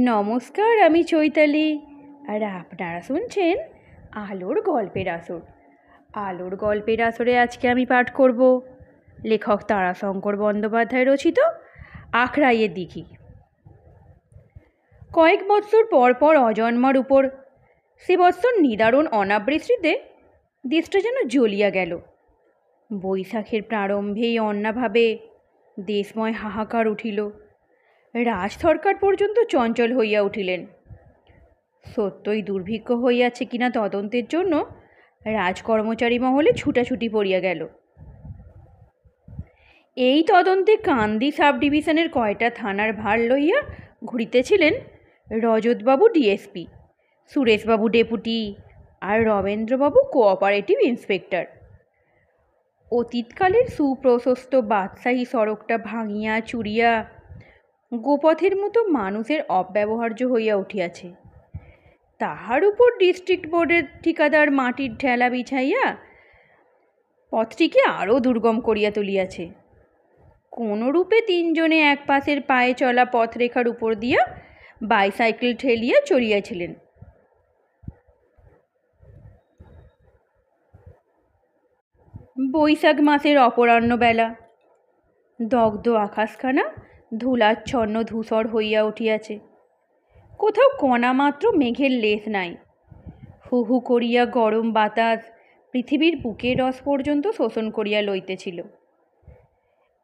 নমস্কার, আমি চৈতালি। আর আপনারা শুনছেন আলোর গল্পের আসর। আলোর গল্পের আসরে আজকে আমি পাঠ করব লেখক তারাশঙ্কর বন্দ্যোপাধ্যায় রচিত আখড়াইয়ের দিঘি। কয়েক বৎসর পর পর অজন্মার উপর সে বৎসর নিদারুণ অনাবৃষ্টিতে দেশটা যেন জ্বলিয়া গেল। বৈশাখের প্রারম্ভেই অন্নাভাবে দেশময় হাহাকার উঠিল। রাজ সরকার পর্যন্ত চঞ্চল হইয়া উঠিলেন। সত্যই দুর্ভিক্ষ হইয়াছে কিনা তদন্তের জন্য রাজকর্মচারী মহলে ছুটাছুটি পড়িয়া গেল। এই তদন্তে কান্দি সাব ডিভিশনের কয়টা থানার ভার লইয়া ঘুরিতেছিলেন রজতবাবু ডিএসপি, সুরেশবাবু ডেপুটি আর রমেন্দ্রবাবু কোঅপারেটিভ ইন্সপেক্টর। অতীতকালের সুপ্রশস্ত বাদশাহী সড়কটা ভাঙিয়া চুরিয়া গোপথের মতো মানুষের অব্যবহার্য হইয়া উঠিয়াছে। তাহার উপর ডিস্ট্রিক্ট বোর্ডের ঠিকাদার মাটির ঠেলা বিছাইয়া পথটিকে আরও দুর্গম করিয়া তুলিয়াছে। কোনরূপে তিনজনে এক পাশের পায়ে চলা পথরেখার উপর দিয়া বাইসাইকেল ঠেলিয়া চড়িয়াছিলেন। বৈশাখ মাসের অপরাহ্ন বেলা। দগ্ধ আকাশখানা ধূলাচ্ছন্ন ধূসর হইয়া উঠিয়াছে। কোথাও কণামাত্র মেঘের লেশ নাই। হু হু করিয়া গরম বাতাস পৃথিবীর বুকের রস পর্যন্ত শোষণ করিয়া লইতেছিল।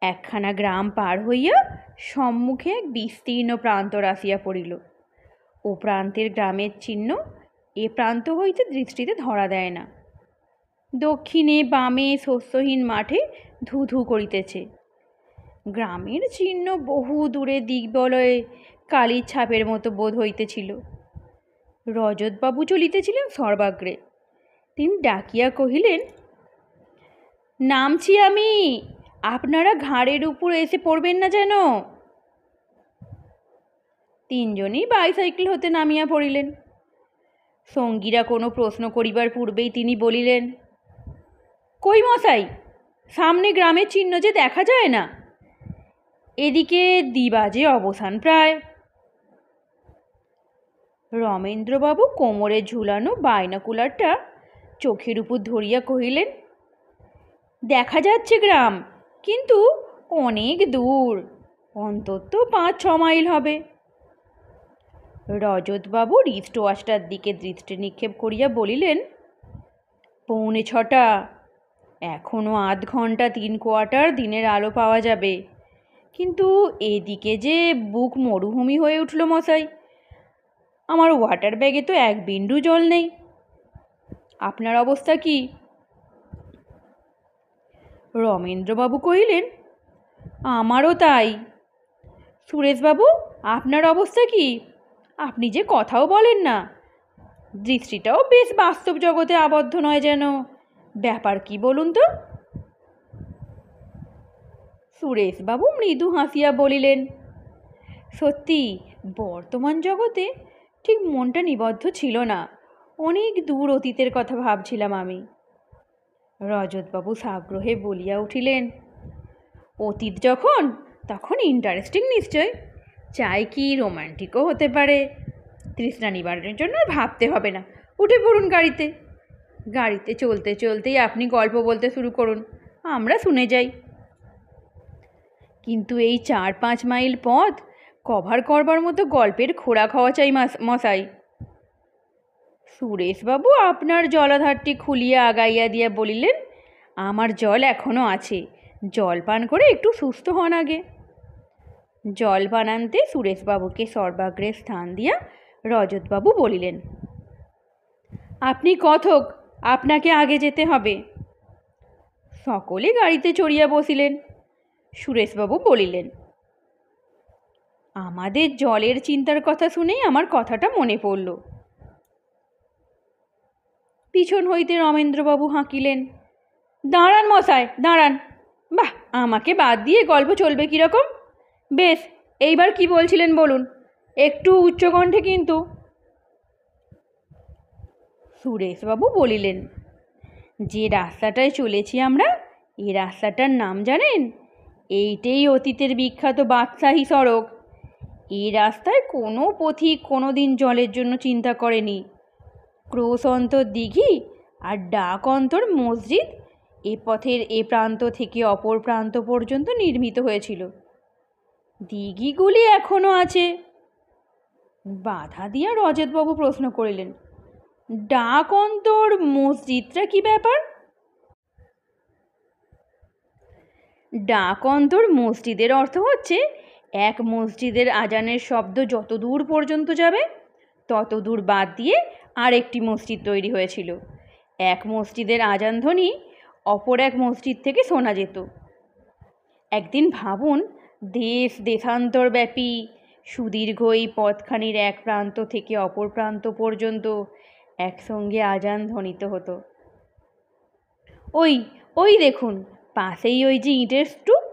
একখানা গ্রাম পার হইয়া সম্মুখে এক বিস্তীর্ণ প্রান্তর আসিয়া পড়িল। ও প্রান্তের গ্রামের চিহ্ন এ প্রান্ত হইতে দৃষ্টিতে ধরা দেয় না। দক্ষিণে বামে শস্যহীন মাঠে ধু ধু করিতেছে। গ্রামের চিহ্ন বহু দূরে দিগ্বলয়ে কালির ছাপের মতো বোধ হইতেছিল। রজতবাবু চলিতেছিলেন সর্বাগ্রে। তিনি ডাকিয়া কহিলেন, নামছি আমি, আপনারা ঘাড়ের উপর এসে পড়বেন না যেন। তিনজনই বাইসাইকেল হতে নামিয়া পড়িলেন। সঙ্গীরা কোনো প্রশ্ন করিবার পূর্বেই তিনি বলিলেন, কই মশাই, সামনে গ্রামের চিহ্ন যে দেখা যায় না, এদিকে দিবাজে অবসান প্রায়। রমেন্দ্রবাবু কোমরে ঝুলানো বাইনাকুলারটা চোখের উপর ধরিয়া কহিলেন, দেখা যাচ্ছে গ্রাম, কিন্তু অনেক দূর, অন্তত 5-6 মাইল হবে। রজতবাবু রিস্ট ওয়াচটার দিকে দৃষ্টি নিক্ষেপ করিয়া বলিলেন, 6:45, এখনো আধ ঘন্টা 3 কোয়ার্টার দিনের আলো পাওয়া যাবে। কিন্তু এদিকে যে বুক মরুভূমি হয়ে উঠল মশাই, আমার ওয়াটার ব্যাগে তো এক বিন্দু জল নেই। আপনার অবস্থা কি? রমেন্দ্রবাবু কহিলেন, আমারও তাই। সুরেশবাবু, আপনার অবস্থা কি? আপনি যে কথাও বলেন না, দৃষ্টিটাও বেশ বাস্তব জগতে আবদ্ধ নয় যেন। ব্যাপার কি বলুন তো? সুরেশবাবু মৃদু হাসিয়া বলিলেন, সত্যি বর্তমান জগতে ঠিক মনটা নিবদ্ধ ছিল না, অনেক দূর অতীতের কথা ভাবছিলাম আমি। রজতবাবু সাগ্রহে বলিয়া উঠিলেন, অতীত যখন তখন ইন্টারেস্টিং নিশ্চয়, চাই কি রোমান্টিকও হতে পারে। তৃষ্ণা নিবারণের জন্য ভাবতে হবে না, উঠে পড়ুন গাড়িতে। গাড়িতে চলতে চলতেই আপনি গল্প বলতে শুরু করুন, আমরা শুনে যাই। কিন্তু এই 4-5 মাইল পথ কভার করবার মতো গল্পের খোরাক হওয়া চাই মশাই। সুরেশবাবু আপনার জলাধারটি খুলিয়া আগাইয়া দিয়া বলিলেন, আমার জল এখনো আছে, জল পান করে একটু সুস্থ হন আগে। জল পান আনতে সুরেশবাবুকে সর্বাগ্রে স্থান দিয়া রজতবাবু বলিলেন, আপনি কথক, আপনাকে আগে যেতে হবে। সকলে গাড়িতে চড়িয়া বসিলেন। সুরেশবাবু বলিলেন, আমাদের জলের চিন্তার কথা শুনেই আমার কথাটা মনে পড়ল। পিছন হইতে রমেন্দ্রবাবু হাঁকিলেন, দাঁড়ান মশাই, দাঁড়ান। বাহ, আমাকে বাদ দিয়ে গল্প চলবে কীরকম? বেশ, এইবার কি বলছিলেন বলুন, একটু উচ্চকণ্ঠে কিন্তু। সুরেশবাবু বলিলেন, যে রাস্তাটায় চলেছি আমরা, এই রাস্তাটার নাম জানেন? এইটাই অতীতের বিখ্যাত বাদশাহী সড়ক। এই রাস্তায় কোনো পথিক কোনো দিন জলের জন্য চিন্তা করেনি। ক্রোশ অন্তর দিঘি আর ডাক অন্তর মসজিদ এ পথের এ প্রান্ত থেকে অপর প্রান্ত পর্যন্ত নির্মিত হয়েছিল। দিঘিগুলি এখনও আছে। বাধা দিয়া রজতবাবু প্রশ্ন করিলেন, ডাক অন্তর মসজিদটা কি ব্যাপার? ডাক অন্তর মসজিদের অর্থ হচ্ছে এক মসজিদের আজানের শব্দ যত দূর পর্যন্ত যাবে তত দূর বাদ দিয়ে আরেকটি মসজিদ তৈরি হয়েছিল। এক মসজিদের আজান ধ্বনি অপর এক মসজিদ থেকে শোনা যেত। একদিন ভাবুন, দেশ দেশান্তরব্যাপী সুদীর্ঘ এই পথখানির এক প্রান্ত থেকে অপর প্রান্ত পর্যন্ত একসঙ্গে আজান ধ্বনিত হতো। ওই ওই দেখুন, পাশেই ওই যে ইটের স্তূপ,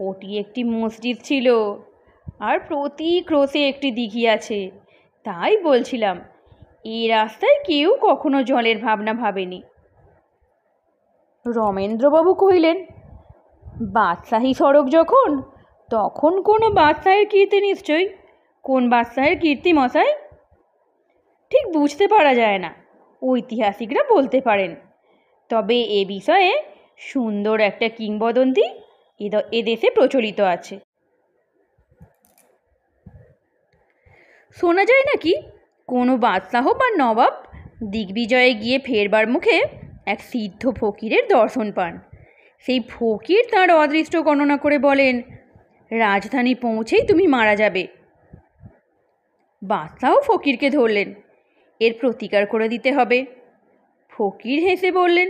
ওটি একটি মসজিদ ছিল, আর প্রতি ক্রোশে একটি দিঘি আছে। তাই বলছিলাম, এই রাস্তায় কেউ কখনো জলের ভাবনা ভাবেনি। রমেন্দ্রবাবু কহিলেন, বাদশাহী সড়ক যখন, তখন কোনো বাদশাহের কীর্তি নিশ্চয়ই। কোন বাদশাহের কীর্তি মশাই? ঠিক বুঝতে পারা যায় না, ঐতিহাসিকরা বলতে পারেন। তবে এ বিষয়ে সুন্দর একটা কিংবদন্তি এদেশে প্রচলিত আছে। শোনা যায় নাকি কোনো বাদশাহ বা নবাব দিগ্বিজয়ে গিয়ে ফেরবার মুখে এক সিদ্ধ ফকিরের দর্শন পান। সেই ফকির তাঁর অদৃষ্ট গণনা করে বলেন, রাজধানী পৌঁছেই তুমি মারা যাবে। বাদশাহ ফকিরকে ধরলেন, এর প্রতিকার করে দিতে হবে। ফকির হেসে বললেন,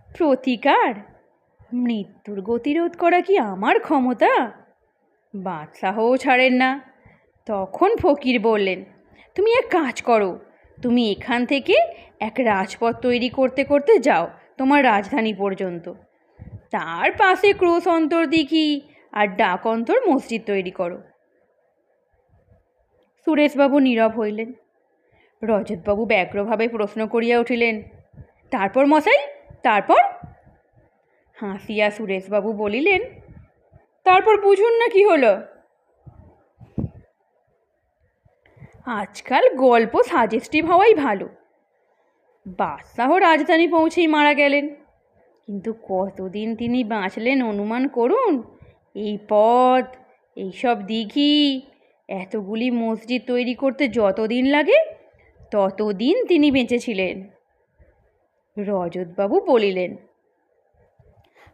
প্রতিকার? মৃত্যুর গতিরোধ করা কি আমার ক্ষমতা? বাদশাহও ছাড়েন না। তখন ফকির বললেন, তুমি এক কাজ করো, তুমি এখান থেকে এক রাজপথ তৈরি করতে করতে যাও তোমার রাজধানী পর্যন্ত। তার পাশে ক্রোশ অন্তর দিঘি আর ডাক অন্তর মসজিদ তৈরি করো। সুরেশবাবু নীরব হইলেন। রজতবাবু ব্যগ্রভাবে প্রশ্ন করিয়া উঠিলেন, তারপর মশাই, তারপর? হাসিয়া সুরেশবাবু বলিলেন, তারপর বুঝুন না কি হলো। আজকাল গল্প সাজেস্টিভ হওয়াই ভালো। বাদশাহ রাজধানী পৌঁছেই মারা গেলেন, কিন্তু কতদিন তিনি বাঁচলেন অনুমান করুন। এই পথ, এইসব দিঘি, এতগুলি মসজিদ তৈরি করতে যতদিন লাগে ততদিন তিনি বেঁচেছিলেন। রজতবাবু বলিলেন,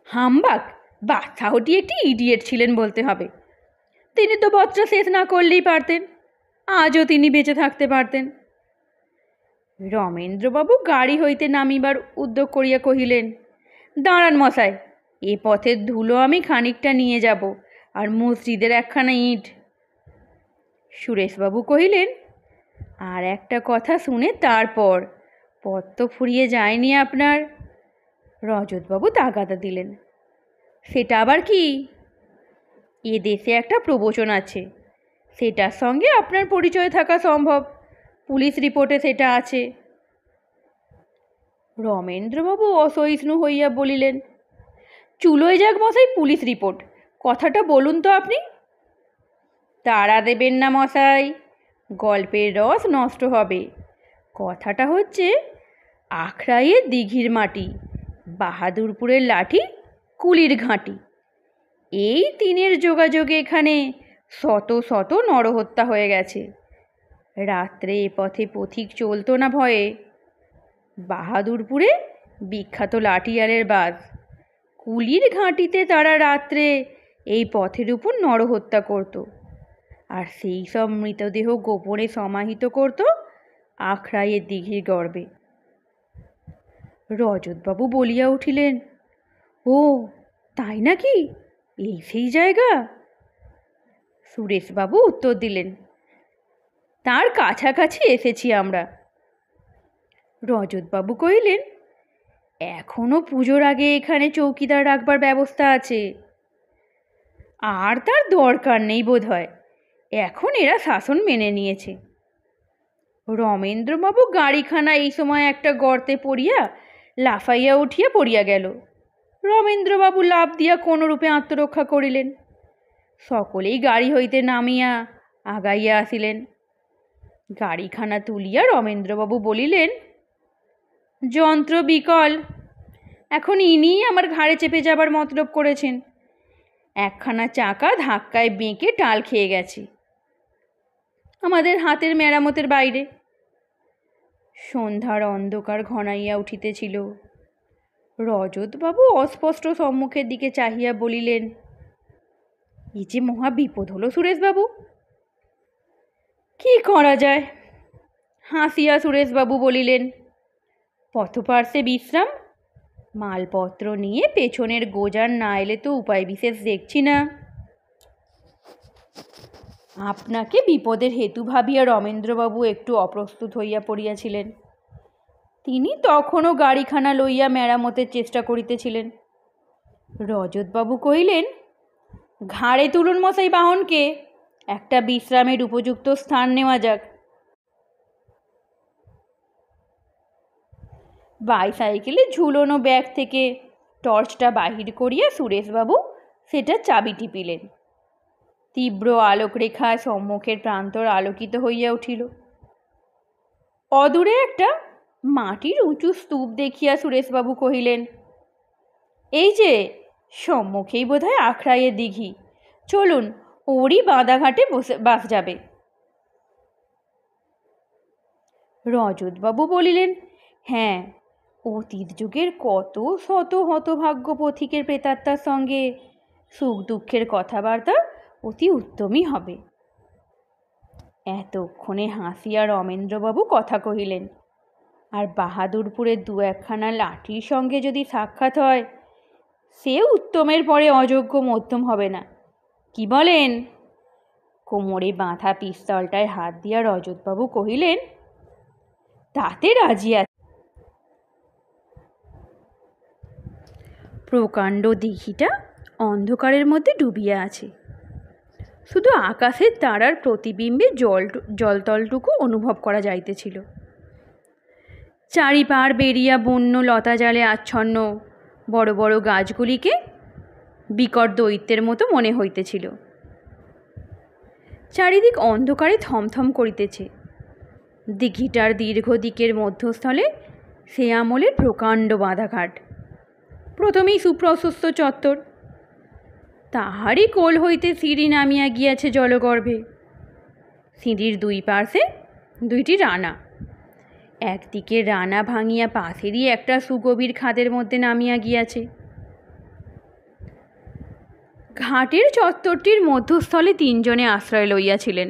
হামবাক, বাদশাহটি একটি ইডিয়েট ছিলেন বলতে হবে। তিনি তো বৎসা শেষ না করলেই পারতেন, আজও তিনি বেঁচে থাকতে পারতেন। রমেন্দ্রবাবু গাড়ি হইতে নামিবার উদ্যোগ করিয়া কহিলেন, দাঁড়ান মশাই, এ পথের ধুলো আমি খানিকটা নিয়ে যাব, আর মসজিদের একখানা ইট। সুরেশবাবু কহিলেন, আর একটা কথা শুনে তারপর, পথ তো ফুরিয়ে যায়নি আপনার। রজতবাবু তাগাদা দিলেন, সেটা আবার কি? এ দেশে একটা প্রবচন আছে, সেটার সঙ্গে আপনার পরিচয় থাকা সম্ভব, পুলিশ রিপোর্টে সেটা আছে। রমেন্দ্রবাবু অসহিষ্ণু হইয়া বলিলেন, চুলোয় যাক মশাই পুলিশ রিপোর্ট, কথাটা বলুন তো আপনি। তাড়া দেবেন না মশাই, গল্পের রস নষ্ট হবে। কথাটা হচ্ছে, আখড়াইয়ের দিঘির মাটি, বাহাদুরপুরের লাঠি, কুলির ঘাঁটি, এই তিনের যোগাযোগে এখানে শত শত নরহত্যা হয়ে গেছে। রাত্রে এ পথে পথিক চলতো না ভয়ে। বাহাদুরপুরে বিখ্যাত লাঠিয়ালের বাস, কুলির ঘাঁটিতে তারা রাত্রে এই পথের উপর নরহত্যা করত, আর সেই সব মৃতদেহ গোপনে সমাহিত করত আখড়াইয়ের দিঘির গর্ভে। রজতবাবু বলিয়া উঠিলেন, ও তাই নাকি? এই সেই জায়গা? সুরেশবাবু উত্তর দিলেন, তার কাছাকাছি এসেছি আমরা। রজতবাবু কহিলেন, এখনো পুজোর আগে এখানে চৌকিদার রাখবার ব্যবস্থা আছে। আর তার দরকার নেই বোধ হয়, এখন এরা শাসন মেনে নিয়েছে। রমেন্দ্রবাবু গাড়িখানা এই সময় একটা গর্তে পড়িয়া লাফাইয়া উঠিয়া পড়িয়া গেল। রমেন্দ্রবাবু লাফ দিয়া কোনোরূপে আত্মরক্ষা করিলেন। সকলেই গাড়ি হইতে নামিয়া আগাইয়া আসিলেন। গাড়িখানা তুলিয়া রমেন্দ্রবাবু বলিলেন, যন্ত্র বিকল, এখন ইনিই আমার ঘাড়ে চেপে যাবার মতলব করেছেন। একখানা চাকা ধাক্কায় বেঁকে টাল খেয়ে গেছে, আমাদের হাতের মেরামতের বাইরে। সন্ধ্যার অন্ধকার ঘনাইয়া উঠিতেছিল। রজতবাবু অস্পষ্ট সম্মুখের দিকে চাহিয়া বলিলেন, এ যে মহা বিপদ হলো সুরেশবাবু। কি করা যায়? হাসিয়া সুরেশবাবু বলিলেন, পথপার্শ্বে বিশ্রাম, মালপত্র নিয়ে পেছনের গোজার না এলে তো উপায় বিশেষ দেখছি না। আপনাকে বিপদের হেতু ভাবিয়া রমেন্দ্রবাবু একটু অপ্রস্তুত হইয়া পড়িয়াছিলেন। তিনি তখনও গাড়িখানা লইয়া মেরামতের চেষ্টা করিতেছিলেন। রজতবাবু কহিলেন, ঘাড়ে তুলুন মশাই বাহনকে, একটা বিশ্রামের উপযুক্ত স্থান নেওয়া যাক। বাইসাইকেলে ঝুলনো ব্যাগ থেকে টর্চটা বাহির করিয়া সুরেশবাবু সেটা চাবি টিপিলেন। তীব্র আলোকরেখায় সম্মুখের প্রান্তর আলোকিত হইয়া উঠিল। অদূরে একটা মাটির উঁচু স্তূপ দেখিয়া সুরেশবাবু কহিলেন, এই যে সম্মুখেই বোধহয় আখড়াইয়ের দিঘি, চলুন ওরই বাঁধাঘাটে বাস যাবে। রজতবাবু বলিলেন, হ্যাঁ, অতীত যুগের কত শত হতভাগ্য পথিকের প্রেতাত্মার সঙ্গে সুখ দুঃখের কথাবার্তা অতি উত্তমই হবে। এতক্ষণে হাসিয়া রমেন্দ্রবাবু কথা কহিলেন, আর বাহাদুরপুরের দু একখানা লাঠির সঙ্গে যদি সাক্ষাৎ হয়, সে উত্তমের পরে অযোগ্য মধ্যম হবে না, কি বলেন? কোমরে বাঁধা পিস্তলটায় হাত দিয়া রজতবাবু কহিলেন, তাতে রাজি আছে। প্রকাণ্ড দিঘিটা অন্ধকারের মধ্যে ডুবিয়া আছে। শুধু আকাশের তারার প্রতিবিম্বে জলতলটুকু অনুভব করা যাইতেছিল। চারিপার বেরিয়া বন্য লতা জালে আচ্ছন্ন বড় বড় গাছগুলিকে বিকট দৈত্যের মতো মনে হইতেছিল। চারিদিক অন্ধকারে থমথম করিতেছে। দিঘিটার দীর্ঘ দিকের মধ্যস্থলে সে আমলের প্রকাণ্ড বাঁধাঘাট, প্রথমেই সুপ্রশস্ত চত্বর, তাহারই কোল হইতে সিঁড়ি নামিয়া গিয়াছে জলগর্ভে। সিঁড়ির দুই পার্শ্বে দুইটি রানা, একদিকে রানা ভাঙিয়া পাশেরই একটা সুগভীর খাদের মধ্যে নামিয়া গিয়াছে। ঘাটের চত্বরটির মধ্যস্থলে তিনজনে আশ্রয় লইয়াছিলেন।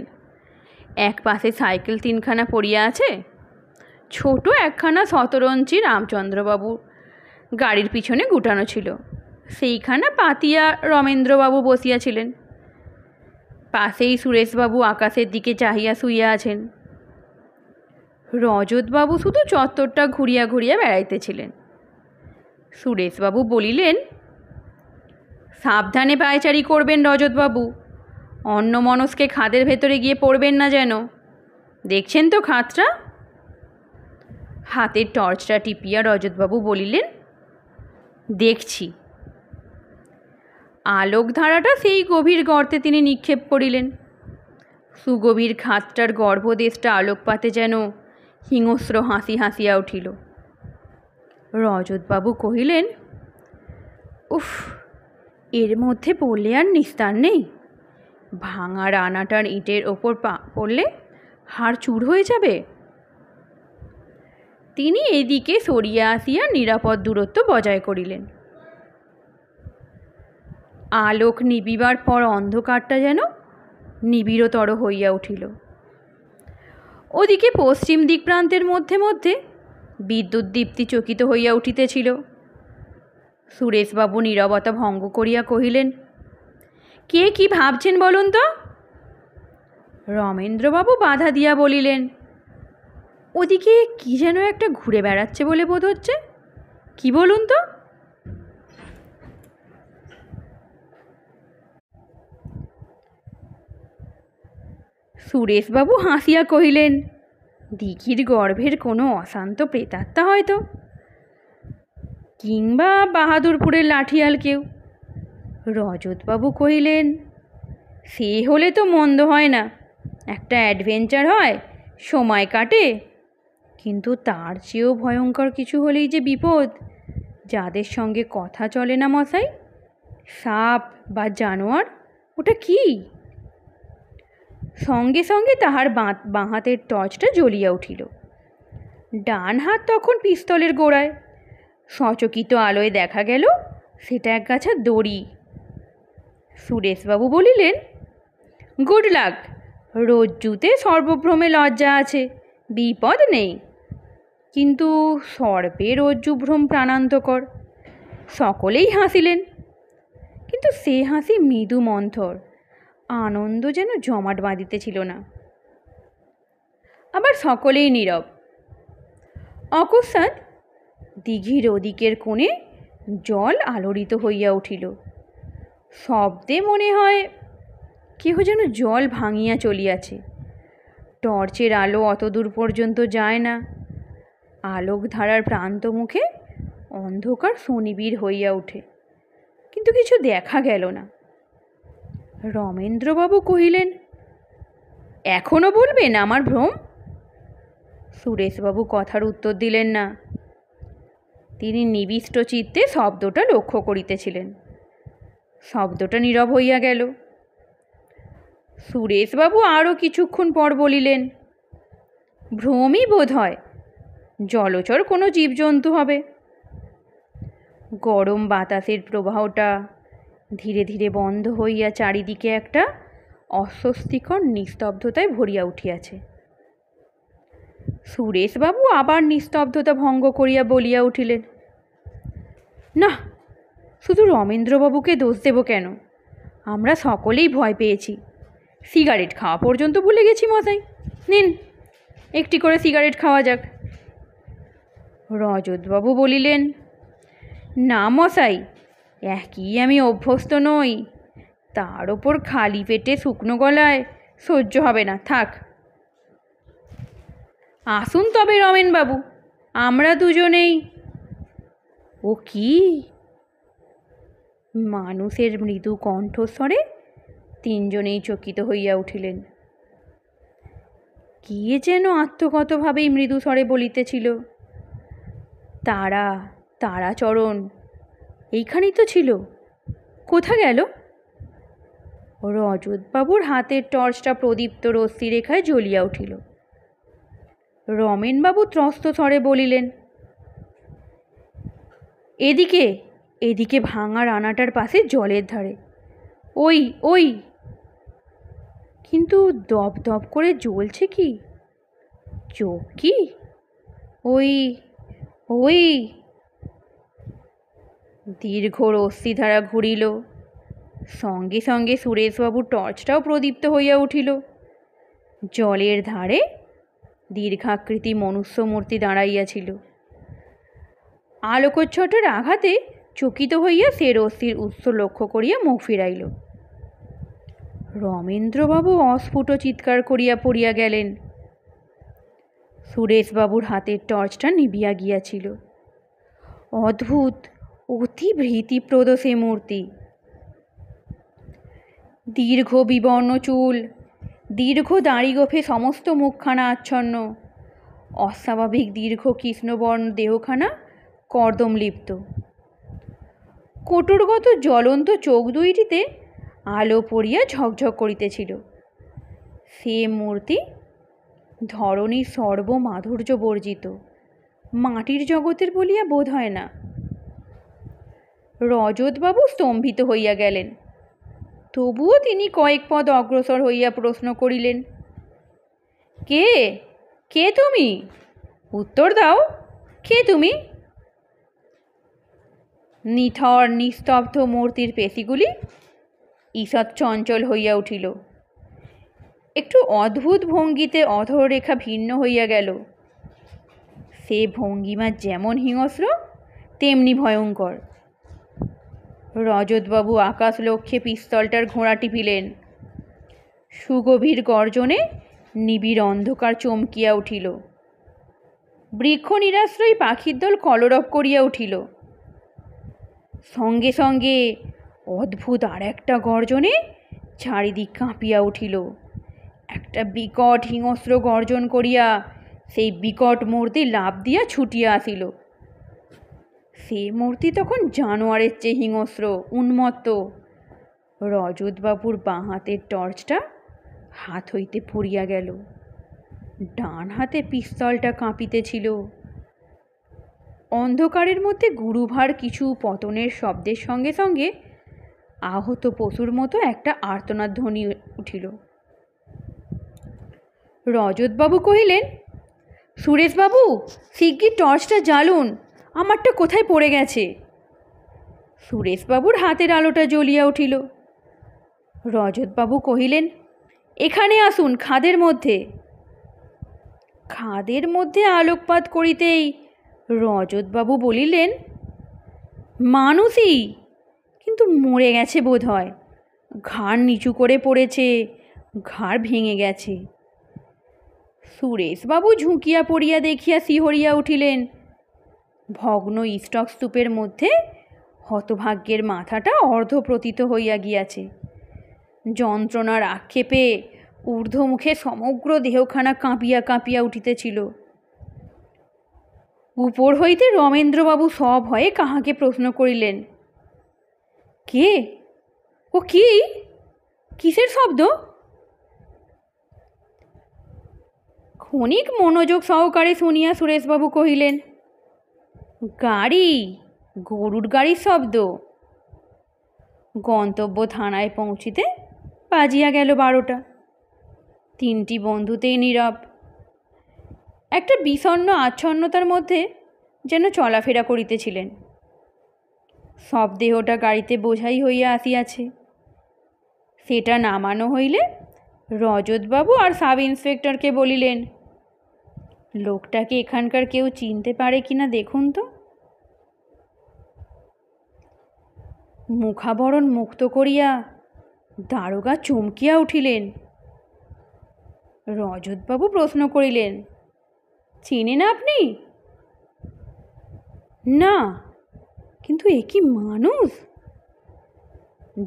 এক পাশে সাইকেল তিনখানা পড়িয়া আছে, ছোট একখানা শতরঞ্চি রামচন্দ্রবাবু গাড়ির পিছনে গুটানো ছিল, সেইখানা পাতিয়া রমেন্দ্রবাবু বসিয়াছিলেন। পাশেই সুরেশবাবু আকাশের দিকে চাহিয়া শুইয়া আছেন। রজতবাবু শুধু চত্বরটা ঘুরিয়া ঘুরিয়া বেড়াইতেছিলেন। সুরেশবাবু বলিলেন, সাবধানে পায়চারি করবেন রজতবাবু, অন্যমনস্কে খাদের ভেতরে গিয়ে পড়বেন না যেন। দেখছেন তো খাতটা? হাতের টর্চটা টিপিয়া রজতবাবু বলিলেন, দেখছি। আলোকধারাটা সেই গভীর গর্তে তিনি নিক্ষেপ করিলেন। সুগভীর খাতটার গর্ভদেশটা আলোকপাতে যেন হিংস্র হাসি হাসিয়া উঠিল। রজতবাবু কহিলেন, উফ, এর মধ্যে পড়লে আর নিস্তার নেই। ভাঙা রানাটার ইটের ওপর পড়লে হাড় চুর হয়ে যাবে। তিনি এদিকে সরিয়া আসিয়া নিরাপদ দূরত্ব বজায় করিলেন। আলোক নিবিবার পর অন্ধকারটা যেন নিবিড়তর হইয়া উঠিল। ওদিকে পশ্চিম দিক প্রান্তের মধ্যে মধ্যে বিদ্যুৎ দীপ্তি চকিত হইয়া উঠিতেছিল। সুরেশবাবু নীরবতা ভঙ্গ করিয়া কহিলেন, কে কি ভাবছেন বলুন তো? রমেন্দ্রবাবু বাধা দিয়া বলিলেন, ওদিকে কি যেন একটা ঘুরে বেড়াচ্ছে বলে বোধ হচ্ছে, কি বলুন তো? সুরেশবাবু হাসিয়া কহিলেন, দিঘির গর্ভের কোনো অশান্ত প্রেতাত্মা হয়তো, কিংবা বাহাদুরপুরের লাঠিয়াল কেউ। রজতবাবু কহিলেন, সে হলে তো মন্দ হয় না, একটা অ্যাডভেঞ্চার হয়, সময় কাটে, কিন্তু তার চেয়েও ভয়ঙ্কর কিছু হলেই যে বিপদ। যাদের সঙ্গে কথা চলে না মশাই, সাপ বা জানোয়ার, ওটা কি? সঙ্গে সঙ্গে তাহার বাঁ হাতের টর্চটা জ্বলিয়া উঠিল। ডান হাত তখন পিস্তলের গোড়ায়। সচকিত আলোয় দেখা গেল সেটা এক গাছা দড়ি। সুরেশবাবু বলিলেন, গুড লাক, রজ্জুতে সর্বভ্রমে লজ্জা আছে, বিপদ নেই। কিন্তু সর্পে রজ্জুভ্রম প্রাণান্তকর। সকলেই হাসিলেন, কিন্তু সে হাসি মৃদু মন্থর, আনন্দ যেন জমাট বাঁধিতেছিল না। আবার সকলেই নীরব। অকস্মাৎ দিঘির ওদিকের কোণে জল আলোড়িত হইয়া উঠিল। শব্দে মনে হয় কেহ যেন জল ভাঙিয়া চলিয়াছে। টর্চের আলো অত দূর পর্যন্ত যায় না। আলোকধারার প্রান্ত মুখে অন্ধকার সুনিবিড় হইয়া ওঠে, কিন্তু কিছু দেখা গেল না। রমেন্দ্রবাবু কহিলেন, এখনো বলবেন আমার ভ্রম? সুরেশবাবু কথার উত্তর দিলেন না। তিনি নিবিষ্ট চিত্তে শব্দটা লক্ষ্য করিতেছিলেন। শব্দটা নীরব হইয়া গেল। সুরেশবাবু আরও কিছুক্ষণ পর বলিলেন, ভ্রমই বোধ হয়, জলচর কোনো জীবজন্তু হবে। গরম বাতাসের প্রবাহটা ধীরে ধীরে বন্ধ হইয়া চারিদিকে একটা অস্বস্তিকর নিস্তব্ধতায় ভরিয়া উঠিয়াছে। সুরেশবাবু আবার নিস্তব্ধতা ভঙ্গ করিয়া বলিয়া উঠিলেন, না, শুধু রমেন্দ্রবাবুকে দোষ দেব কেন? আমরা সকলেই ভয় পেয়েছি। সিগারেট খাওয়া পর্যন্ত ভুলে গেছি মশাই। নিন, একটি করে সিগারেট খাওয়া যাক। রজতবাবু বলিলেন, না মশাই, একই আমি অভ্যস্ত নই, তার ওপর খালি পেটে শুকনো গলায় সহ্য হবে না, থাক। আসুন তবে রমেনবাবু, আমরা দুজনেই। ও কি? মানুষের মৃদু কণ্ঠস্বরে তিনজনেই চকিত হইয়া উঠিলেন। কি যেন আত্মগতভাবেই মৃদু স্বরে বলিতেছিল, তারা, তারাচরণ এইখানেই তো ছিল, কোথা গেল? রজতবাবুর হাতের টর্চটা প্রদীপ্ত রশ্মি রেখায় জ্বলিয়া উঠিল। রমেনবাবু ত্রস্ত স্বরে বলিলেন, এদিকে, এদিকে ভাঙা রানাটার পাশে জলের ধারে, ওই ওই। কিন্তু দপ দপ করে জ্বলছে কি? চোখ কি? ওই ওই। দীর্ঘ রশ্মিধারা ঘুরিল। সঙ্গে সঙ্গে সুরেশবাবুর টর্চটাও প্রদীপ্ত হইয়া উঠিল। জলের ধারে দীর্ঘাকৃতি মনুষ্যমূর্তি দাঁড়াইয়াছিল। আলোকচ্ছটার আঘাতে চকিত হইয়া সে রশ্মির উৎস লক্ষ্য করিয়া মুখ ফিরাইল। রমেন্দ্রবাবু অস্ফুট চিৎকার করিয়া পড়িয়া গেলেন। সুরেশবাবুর হাতের টর্চটা নিভিয়া গিয়াছিল। অদ্ভুত, অতি ভীতিপ্রদ সে মূর্তি। দীর্ঘ বিবর্ণ চুল, দীর্ঘ দাড়ি গোফে সমস্ত মুখখানা আচ্ছন্ন, অস্বাভাবিক দীর্ঘ কৃষ্ণবর্ণ দেহখানা কর্দম লিপ্ত। কোটরগত জ্বলন্ত চোখ দুইটিতে আলো পড়িয়া ঝকঝক করিতেছিল। সে মূর্তি ধরণীর সর্বমাধুর্য বর্জিত, মাটির জগতের বলিয়া বোধ হয় না। রজতবাবু স্তম্ভিত হইয়া গেলেন। তবুও তিনি কয়েক পদ অগ্রসর হইয়া প্রশ্ন করিলেন, কে, কে তুমি? উত্তর দাও, কে তুমি? নিথর নিস্তব্ধ মূর্তির পেশিগুলি ঈষৎ চঞ্চল হইয়া উঠিল। একটু অদ্ভুত ভঙ্গিতে অধররেখা ভিন্ন হইয়া গেল। সে ভঙ্গিমা যেমন হিংস্র তেমনি ভয়ঙ্কর। রজতবাবু আকাশ লক্ষ্যে পিস্তলটার ঘোড়া টিপিলেন। সুগভীর গর্জনে নিবিড় অন্ধকার চমকিয়া উঠিল। বৃক্ষ নিরাশ্রয়ী পাখির দল কলরব করিয়া উঠিল। সঙ্গে সঙ্গে অদ্ভুত আর একটা গর্জনে চারিদিক কাঁপিয়া উঠিল। একটা বিকট হিংস্র গর্জন করিয়া সেই বিকট মূর্তি লাফ দিয়া ছুটিয়া আসিল। সে মূর্তি তখন জানোয়ারের চেয়ে হিংস্র, উন্মত্ত। রজতবাবুর বাঁ হাতের টর্চটা হাত হইতে পড়িয়া গেল। ডান হাতে পিস্তলটা কাঁপিতেছিল। অন্ধকারের মধ্যে গুরুভার কিছু পতনের শব্দের সঙ্গে সঙ্গে আহত পশুর মতো একটা আর্তনাদ ধ্বনি উঠিল। রজতবাবু কহিলেন, সুরেশবাবু, শিগগির টর্চটা জ্বালুন, আমারটা কোথায় পড়ে গেছে। সুরেশবাবুর হাতের আলোটা জ্বলিয়া উঠিল। রজতবাবু কহিলেন, এখানে আসুন, খাদের মধ্যে। খাদের মধ্যে আলোকপাত করিতেই রজতবাবু বলিলেন, মানুষই, কিন্তু মরে গেছে বোধ হয়। ঘাড় নিচু করে পড়েছে, ঘাড় ভেঙে গেছে। সুরেশবাবু ঝুঁকিয়া পড়িয়া দেখিয়া শিহরিয়া উঠিলেন। ভগ্ন ইস্টক স্তূপের মধ্যে হতভাগ্যের মাথাটা অর্ধপ্রতীত হইয়া গিয়াছে। যন্ত্রণার আক্ষেপে ঊর্ধ্বমুখে সমগ্র দেহখানা কাঁপিয়া কাঁপিয়া উঠিতেছিল। উপর হইতে রমেন্দ্রবাবু সভয়ে কাহাকে প্রশ্ন করিলেন, কে? ও কি? কিসের শব্দ? ক্ষণিক মনোযোগ সহকারে শুনিয়া সুরেশবাবু কহিলেন, গাড়ি, গরুর গাড়ির শব্দ। গন্তব্য থানায় পৌঁছিতে বাজিয়া গেল 12টা। তিনটি বন্ধুতেই নীরব। একটা বিষণ্ণ আচ্ছন্নতার মধ্যে যেন চলাফেরা করিতেছিলেন। সব দেহটা গাড়িতে বোঝাই হইয়া আসিয়াছে। সেটা নামানো হইলে রজতবাবু আর সাব ইন্সপেক্টরকে বলিলেন, লোকটাকে এখানকার কেউ চিনতে পারে কিনা দেখুন তো। মুখাবরণ মুক্ত করিয়া দারোগা চমকিয়া উঠিলেন। রজতবাবু প্রশ্ন করিলেন, চেনেন আপনি? না, কিন্তু এ কি মানুষ?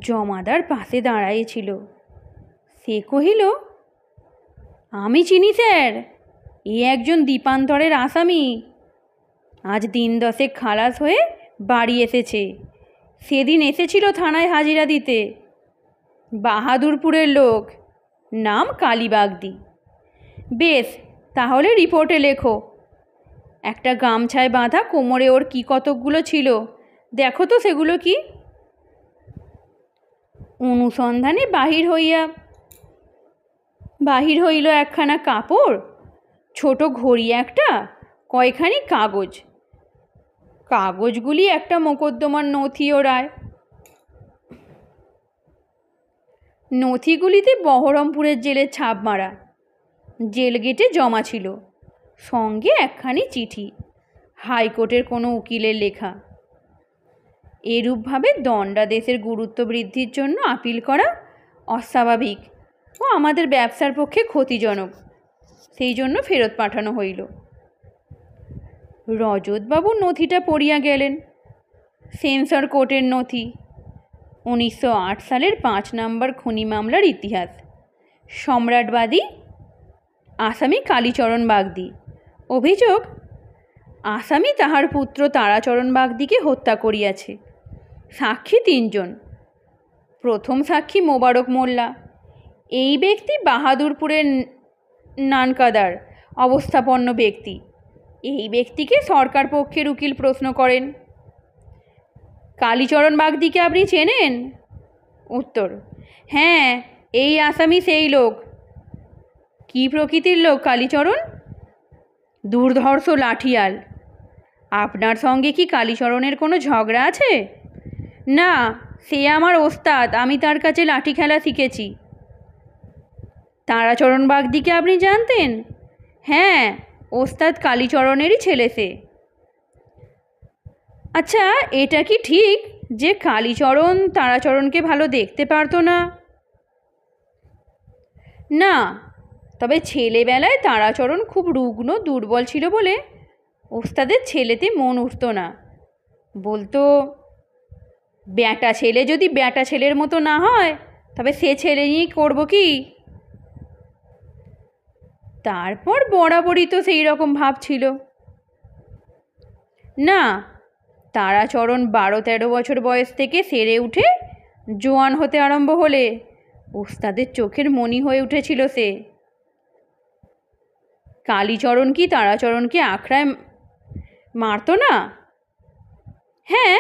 জমাদার পাশে দাঁড়াইছিল। সে কহিল, আমি চিনি স্যার, এ একজন দ্বীপান্তরের আসামি। আজ দিন 10 খালাস হয়ে বাড়ি এসেছে। সেদিন এসেছিল থানায় হাজিরা দিতে। বাহাদুরপুরের লোক, নাম কালীবাগদি। বেশ, তাহলে রিপোর্টে লেখো। একটা গামছায় বাঁধা কোমরে ওর কি কতকগুলো ছিল, দেখো তো সেগুলো কি। অনুসন্ধানে বাহির হইল একখানা কাপড়, ছোট ঘড়ি একটা, কয়খানি কাগজ। কাগজগুলি একটা মোকদ্দমার নথি ও রায়। নথিগুলিতে বহরমপুরের জেলের ছাপ মারা। জেল গেটে জমা ছিল। সঙ্গে একখানি চিঠি, হাইকোর্টের কোনো উকিলের লেখা। এরূপভাবে দণ্ডাদেশের গুরুত্ব বৃদ্ধির জন্য আপিল করা অস্বাভাবিক ও আমাদের ব্যবসার পক্ষে ক্ষতিজনক। সেই জন্য ফেরত পাঠানো হইল। রজতবাবু নথিটা পড়িয়া গেলেন। সেন্সর কোর্টের নথি। 1908 সালের 5 নম্বর খনি মামলার ইতিহাস। সম্রাটবাদী আসামি কালীচরণ বাগদি। অভিযোগ, আসামি তাহার পুত্র তারাচরণ বাগদিকে হত্যা করিয়াছে। সাক্ষী 3 জন। প্রথম সাক্ষী মোবারক মোল্লা। এই ব্যক্তি বাহাদুরপুরের নানকাদার অবস্থাপন্ন ব্যক্তি। এই ব্যক্তিকে সরকার পক্ষের উকিল প্রশ্ন করেন, কালীচরণ বাগদিকে আপনি চেনেন? উত্তর, হ্যাঁ, এই আসামি সেই লোক। কি প্রকৃতির লোক কালীচরণ? দুর্ধর্ষ লাঠিয়াল। আপনার সঙ্গে কি কালীচরণের কোনো ঝগড়া আছে? না, সে আমার ওস্তাদ, আমি তার কাছে লাঠি খেলা শিখেছি। তারাচরণ বাগদিকে আপনি জানতেন? হ্যাঁ, ওস্তাদ কালীচরণেরই ছেলে সে। আচ্ছা, এটা কি ঠিক যে কালীচরণ তারাচরণকে ভালো দেখতে পারতো না? না, তবে ছেলেবেলায় তারাচরণ খুব রুগ্ন দুর্বল ছিল বলে ওস্তাদের ছেলেতে মন উঠত না। বলতো, ব্যাটা ছেলে যদি ব্যাটা ছেলের মতো না হয় তবে সে ছেলে নিয়েই করবো কি। তারপর বরাবরই তো সেই রকম ভাব ছিল। না, তারাচরণ 12-13 বছর বয়স থেকে সেরে উঠে জোয়ান হতে আরম্ভ হলে ওস্তাদের চোখের মণি হয়ে উঠেছিল সে। কালীচরণ কি তারাচরণকে আখড়ায় মারত না? হ্যাঁ,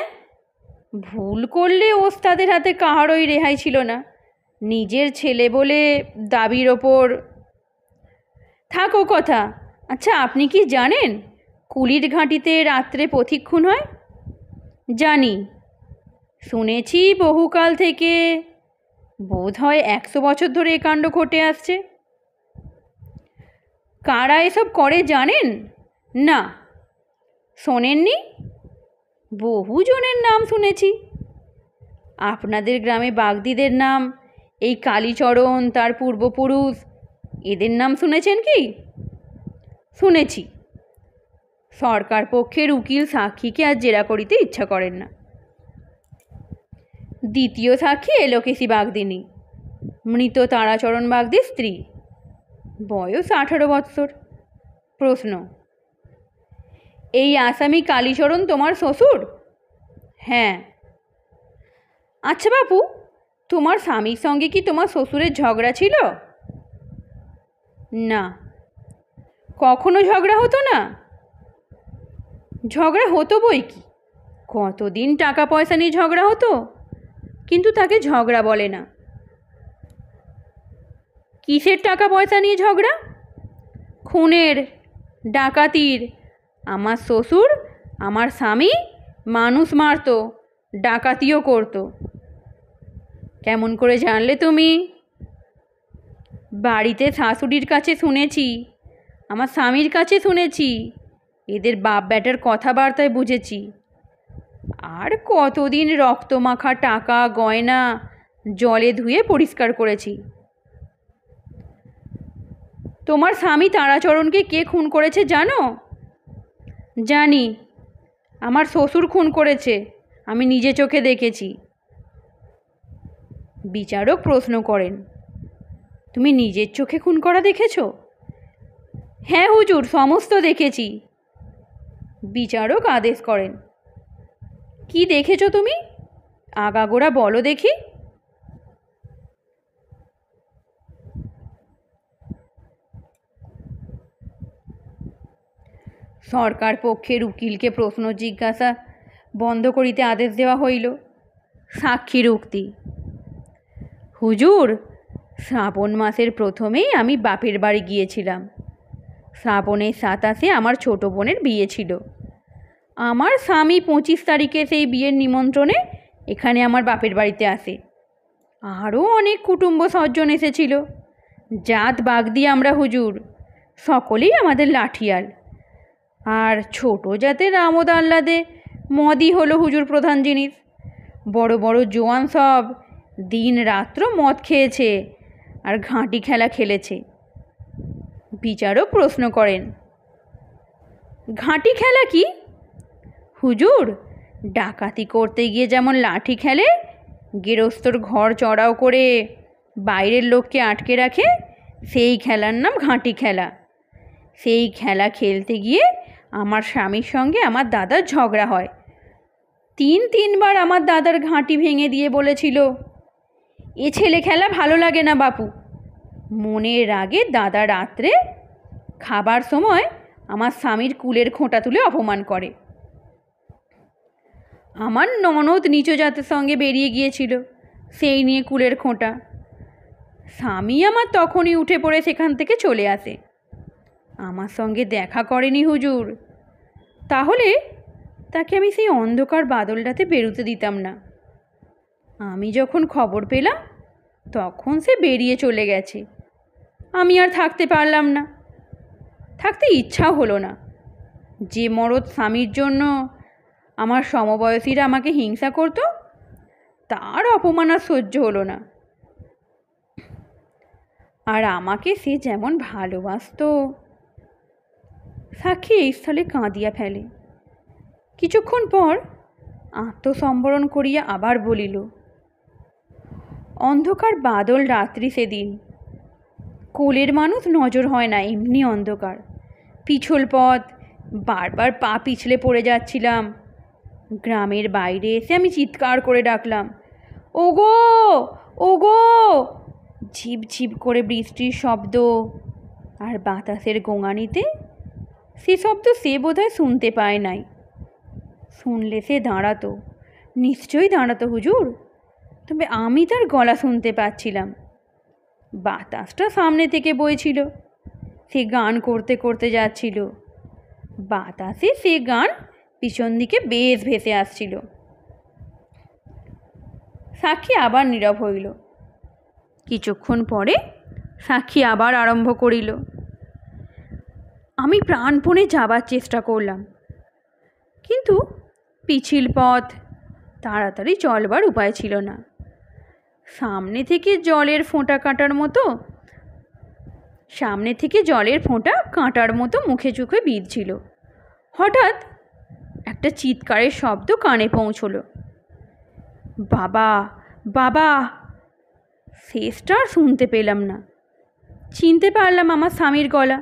ভুল করলে ওস্তাদের হাতে কাহারই রেহাই ছিল না। নিজের ছেলে বলে দাবির ওপর। থাকো কথা। আচ্ছা, আপনি কি জানেন কুলির ঘাঁটিতে রাত্রে পথিক খুন হয়? জানি, শুনেছি বহুকাল থেকে, বোধ হয় 100 বছর ধরে এ কাণ্ড ঘটে আসছে। কারা এসব করে জানেন? না। শোনেননি? বহুজনের নাম শুনেছি। আপনাদের গ্রামে বাগদিদের নাম, এই কালীচরণ তার পূর্বপুরুষ, এদের নাম শুনেছেন কি? শুনেছি। সরকার পক্ষের উকিল সাক্ষীকে আর জেরা করিতে ইচ্ছা করেন না। দ্বিতীয় সাক্ষী এলোকেশী বাগদিনী, মৃত তারাচরণ বাগদির স্ত্রী, বয়স 18 বৎসর। প্রশ্ন: এই আসামি কালীচরণ তোমার শ্বশুর? হ্যাঁ। আচ্ছা বাপু, তোমার স্বামীর সঙ্গে কি তোমার শ্বশুরের ঝগড়া ছিল? না। কখনো ঝগড়া হতো না? ঝগড়া হতো বই কি, কতদিন টাকা পয়সা নিয়ে ঝগড়া হতো, কিন্তু তাকে ঝগড়া বলে না। কিসের টাকা পয়সা নিয়ে ঝগড়া? খুনের, ডাকাতির। আমার শ্বশুর, আমার স্বামী মানুষ মারতো, ডাকাতিও করতো। কেমন করে জানলে তুমি? বাড়িতে শাশুড়ির কাছে শুনেছি, আমার স্বামীর কাছে শুনেছি, এদের বাপ ব্যাটার কথাবার্তায় বুঝেছি। আর কতদিন রক্তমাখা টাকা গয়না জলে ধুয়ে পরিষ্কার করেছি। তোমার স্বামী তারাচরণকে কে খুন করেছে জানো? জানি, আমার শ্বশুর খুন করেছে, আমি নিজে চোখে দেখেছি। বিচারক প্রশ্ন করেন, তুমি নিজের চোখে খুন করা দেখেছো? হ্যাঁ হুজুর, সমস্ত দেখেছি। বিচারক আদেশ করেন, কি দেখেছো তুমি? আগাগোড়া বলো দেখি। সরকার পক্ষের উকিলকে প্রশ্ন জিজ্ঞাসা বন্ধ করিতে আদেশ দেওয়া হইল। সাক্ষীর উক্তি: হুজুর, শ্রাবণ মাসের প্রথমেই আমি বাপের বাড়ি গিয়েছিলাম। শ্রাবণের 27-এ আমার ছোট বোনের বিয়ে ছিল। আমার স্বামী 25 তারিখে সেই বিয়ের নিমন্ত্রণে এখানে আমার বাপের বাড়িতে আসে। আরও অনেক কুটুম্ব সজ্জন এসেছিল। জাত বাগদি আমরা হুজুর, সকলেই আমাদের লাঠিয়াল। আর ছোট জাতের আমোদ আহ্লাদে মদই হলো হুজুর প্রধান জিনিস। বড় বড় জোয়ান সব দিন রাত্র মদ খেয়েছে আর ঘাঁটি খেলা খেলেছে। বিচারক প্রশ্ন করেন, ঘাঁটি খেলা কি? হুজুর, ডাকাতি করতে গিয়ে যেমন লাঠি খেলে, গেরস্তর ঘর চড়াও করে বাইরের লোককে আটকে রাখে, সেই খেলার নাম ঘাঁটি খেলা। সেই খেলা খেলতে গিয়ে আমার স্বামীর সঙ্গে আমার দাদার ঝগড়া হয়। 3-3বার আমার দাদার ঘাঁটি ভেঙে দিয়ে বলেছিল, এ ছেলে খেলা ভালো লাগে না বাপু। মনের রাগে দাদা রাত্রে খাবার সময় আমার স্বামীর কুলের খোঁটা তুলে অপমান করে। আমার ননদ নিচু জাতের সঙ্গে বেরিয়ে গিয়েছিল, সেই নিয়ে কুলের খোঁটা। স্বামী আমার তখনই উঠে পড়ে সেখান থেকে চলে আসে। আমার সঙ্গে দেখা করেনি হুজুর, তাহলে তাকে আমি সেই অন্ধকার বাদলটাতে বেরোতে দিতাম না। আমি যখন খবর পেলাম তখন সে বেরিয়ে চলে গেছে। আমি আর থাকতে পারলাম না, থাকতে ইচ্ছাও হলো না। যে মরদ স্বামীর জন্য আমার সমবয়সীরা আমাকে হিংসা করত, তার অপমান আর সহ্য হলো না। আর আমাকে সে যেমন ভালোবাসত। সাক্ষী এই স্থলে কাঁদিয়া ফেলে। কিছুক্ষণ পর আত্মসম্বরণ করিয়া আবার বলিল, অন্ধকার বাদল রাত্রি সেদিন, কোলের মানুষ নজর হয় না, এমনি অন্ধকার, পিছল পথ, বারবার পা পিছলে পড়ে যাচ্ছিলাম। গ্রামের বাইরে এসে আমি চিৎকার করে ডাকলাম, ওগো ওগো। ঝিপঝিপ করে বৃষ্টির শব্দ আর বাতাসের গোঙানিতে সে শব্দ সে বোধহয় শুনতে পায় নাই। শুনলে সে দাঁড়াতো, নিশ্চয়ই দাঁড়াতো হুজুর, তবে আমি তার গলা শুনতে পাচ্ছিলাম। বাতাসটা সামনে থেকে বইছিল, সে গান করতে করতে যাচ্ছিল। বাতাসে সে গান পিছন দিকে বেশ ভেসে আসছিল। সাক্ষী আবার নীরব হইল। কিছুক্ষণ পরে সাক্ষী আবার আরম্ভ করিল। আমি প্রাণপণে যাবার চেষ্টা করলাম, কিন্তু পিছিল পথ, তাড়াতাড়ি চলবার উপায় ছিল না। সামনে থেকে জলের ফোঁটা কাঁটার মতো মুখে চোখে বিঁধছিল। হঠাৎ একটা চিৎকারের শব্দ কানে পৌঁছল, বাবা বাবা। শেষটা আর শুনতে পেলাম না। চিনতে পারলাম আমার স্বামীর গলা।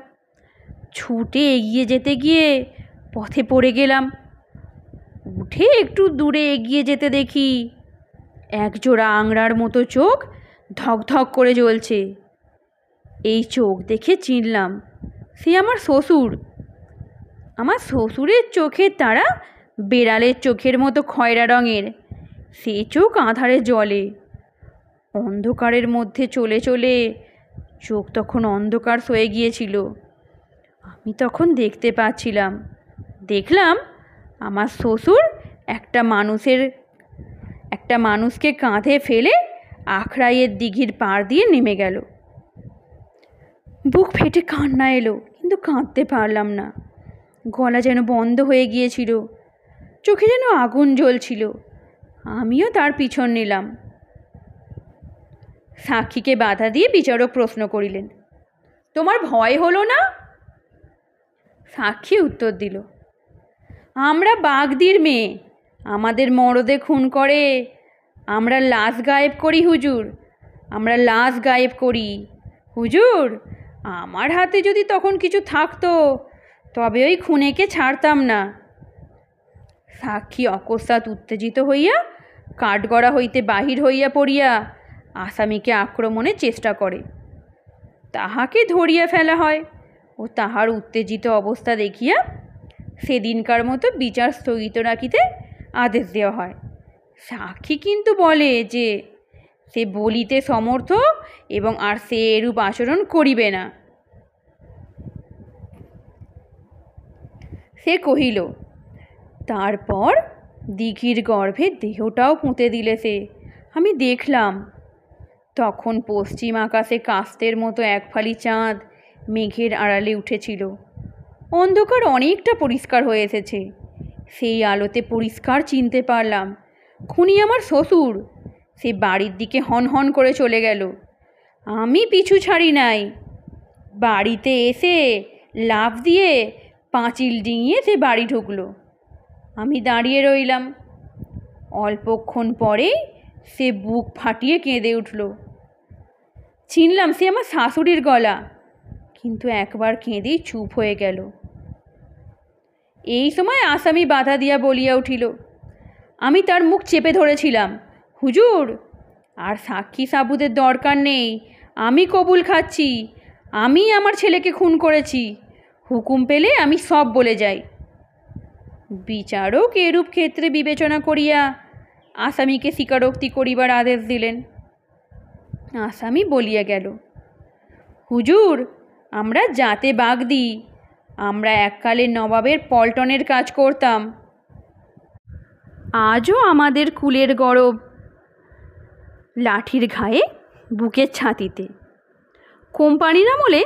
ছুটে এগিয়ে যেতে গিয়ে পথে পড়ে গেলাম। উঠে একটু দূরে এগিয়ে যেতে দেখি একজোড়া আংড়ার মতো চোখ ধকধক করে জ্বলছে। এই চোখ দেখে চিনলাম সে আমার শ্বশুর। আমার শ্বশুরের চোখের তারা বেড়ালের চোখের মতো খয়রা রঙের, সে চোখ আঁধারে জ্বলে। অন্ধকারের মধ্যে চলে চলে চোখ তখন অন্ধকার হয়ে গিয়েছিল। আমি তখন দেখলাম আমার শ্বশুর একটা মানুষকে কাঁধে ফেলে আখড়াইয়ের দিঘির পাড় দিয়ে নেমে গেল। বুক ফেটে কান্না এলো, কিন্তু কাঁদতে পারলাম না। গলা যেন বন্ধ হয়ে গিয়েছিল, চোখে যেন আগুন জ্বলছিল। আমিও তার পিছন নিলাম। সাক্ষীকে বাধা দিয়ে বিচারক প্রশ্ন করিলেন, তোমার ভয় হলো না? সাক্ষী উত্তর দিল, আমরা বাগদির মেয়ে, আমাদের মরদে খুন করে আমরা লাশ গায়েব করি হুজুর, আমরা লাশ গায়েব করি হুজুর। আমার হাতে যদি তখন কিছু থাকতো তবে ওই খুনেকে ছাড়তাম না। সাক্ষী অকস্মাৎ উত্তেজিত হইয়া কাঠগড়া হইতে বাহির হইয়া পড়িয়া আসামিকে আক্রমণের চেষ্টা করে। তাহাকে ধরিয়া ফেলা হয় ও তাহার উত্তেজিত অবস্থা দেখিয়া সেদিনকার মতো বিচার স্থগিত রাখিতে আদেশ দেওয়া হয়। সাক্ষী কিন্তু বলে যে সে বলিতে সমর্থ এবং আর সে এরূপ আচরণ করিবে না। সে কহিল, তারপর দিঘির গর্ভে দেহটাও পুঁতে দিলে সে। আমি দেখলাম তখন পশ্চিম আকাশে কাস্তের মতো এক ফালি চাঁদ মেঘের আড়ালে উঠেছিল। অন্ধকার অনেকটা পরিষ্কার হয়ে এসেছে। সেই আলোতে পরিষ্কার চিনতে পারলাম খুনি আমার শ্বশুর। সে বাড়ির দিকে হন হন করে চলে গেল। আমি পিছু ছাড়ি নাই। বাড়িতে এসে লাফ দিয়ে পাঁচিল ডিঙিয়ে সে বাড়ি ঢুকলো। আমি দাঁড়িয়ে রইলাম। অল্পক্ষণ পরেই সে বুক ফাটিয়ে কেঁদে উঠল। চিনলাম সে আমার শাশুড়ির গলা, কিন্তু একবার কেঁদেই চুপ হয়ে গেল। এই সময় আসামি বাধা দিয়া বলিয়া উঠিল, আমি তার মুখ চেপে ধরেছিলাম হুজুর, আর সাক্ষী সাবুতের দরকার নেই। আমি কবুল খাচ্ছি, আমি আমার ছেলেকে খুন করেছি। হুকুম পেলে আমি সব বলে যাই। বিচারক এরূপ ক্ষেত্রে বিবেচনা করিয়া আসামিকে স্বীকারোক্তি করিবার আদেশ দিলেন। আসামি বলিয়া গেল, হুজুর, আমরা জাতে বাগদি, আমরা এককালে নবাবের পল্টনের কাজ করতাম। আজও আমাদের কুলের গরব লাঠির ঘায়ে, বুকের ছাতিতে। কোম্পানির আমলে